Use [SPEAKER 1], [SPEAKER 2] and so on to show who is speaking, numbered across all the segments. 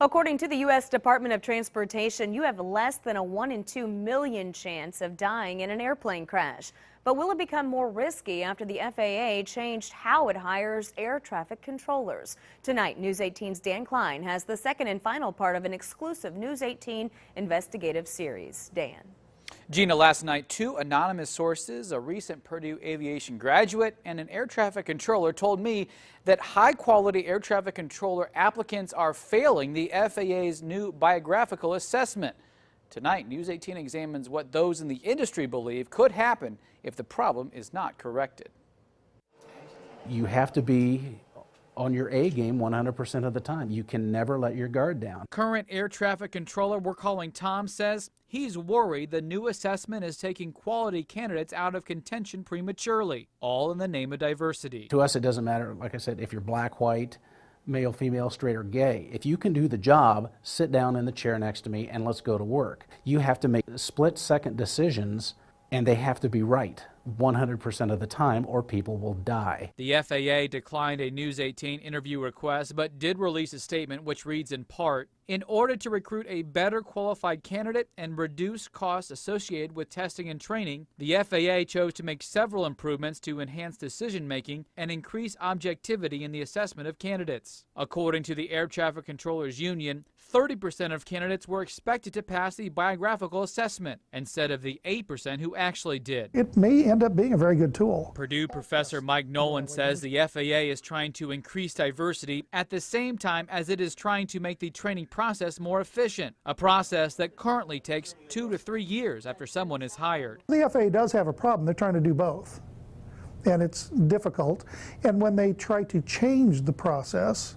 [SPEAKER 1] According to the U.S. Department of Transportation, you have less than a 1 in 2 million chance of dying in an airplane crash. But will it become more risky after the FAA changed how it hires air traffic controllers? Tonight, News 18's Dan Klein has the second and final part of an exclusive News 18 investigative series. Dan.
[SPEAKER 2] Gina, last night, two anonymous sources, a recent Purdue aviation graduate and an air traffic controller, told me that high-quality air traffic controller applicants are failing the FAA's new biographical assessment. Tonight, News 18 examines what those in the industry believe could happen if the problem is not corrected.
[SPEAKER 3] You have to be on your A game 100% of the time. You can never let your guard down.
[SPEAKER 2] Current air traffic controller we're calling Tom says he's worried the new assessment is taking quality candidates out of contention prematurely, all in the name of diversity.
[SPEAKER 3] To us, it doesn't matter, like I said, if you're black, white, male, female, straight, or gay. If you can do the job, sit down in the chair next to me and let's go to work. You have to make split-second decisions, and they have to be right 100% of the time, or people will die.
[SPEAKER 2] The FAA declined a News 18 interview request, but did release a statement which reads in part, "In order to recruit a better qualified candidate and reduce costs associated with testing and training, the FAA chose to make several improvements to enhance decision-making and increase objectivity in the assessment of candidates." According to the Air Traffic Controllers Union, 30% of candidates were expected to pass the biographical assessment instead of the 8% who actually did.
[SPEAKER 4] It may end up being a very good tool.
[SPEAKER 2] Purdue professor Mike Nolan says the FAA is trying to increase diversity at the same time as it is trying to make the training process more efficient, a process that currently takes 2 to 3 years after someone is hired.
[SPEAKER 4] The FAA does have a problem. They're trying to do both, and it's difficult. And when they try to change the process,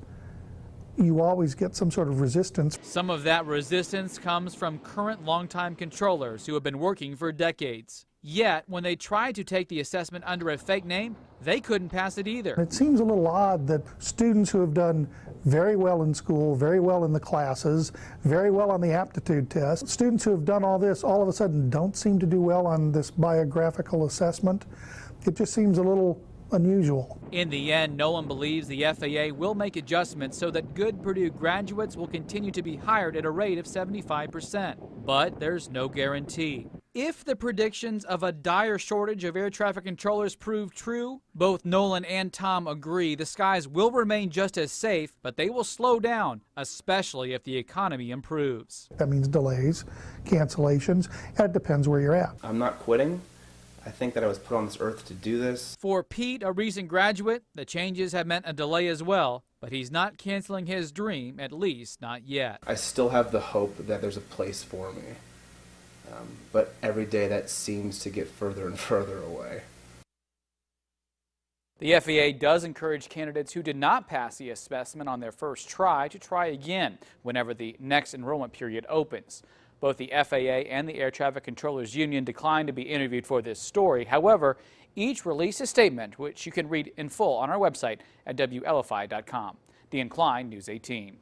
[SPEAKER 4] you always get some sort of resistance.
[SPEAKER 2] Some of that resistance comes from current longtime controllers who have been working for decades. Yet, when they tried to take the assessment under a fake name, they couldn't pass it either.
[SPEAKER 4] It seems a little odd that students who have done very well in school, very well in the classes, very well on the aptitude test, students who have done all this all of a sudden don't seem to do well on this biographical assessment. It just seems a little unusual.
[SPEAKER 2] In the end, Nolan believes the FAA will make adjustments so that good Purdue graduates will continue to be hired at a rate of 75%. But there's no guarantee. If the predictions of a dire shortage of air traffic controllers prove true, both Nolan and Tom agree the skies will remain just as safe, but they will slow down, especially if the economy improves.
[SPEAKER 4] That means delays, cancellations, and it depends where you're at.
[SPEAKER 5] I'm not quitting. I think that I was put on this earth to do this.
[SPEAKER 2] For Pete, a recent graduate, the changes have meant a delay as well, but he's not canceling his dream, at least not yet.
[SPEAKER 5] I still have the hope that there's a place for me. But every day that seems to get further and further away.
[SPEAKER 2] The FAA does encourage candidates who did not pass the assessment on their first try to try again whenever the next enrollment period opens. Both the FAA and the Air Traffic Controllers Union declined to be interviewed for this story. However, each released a statement, which you can read in full on our website at WLFI.com. Dan Klein, News 18.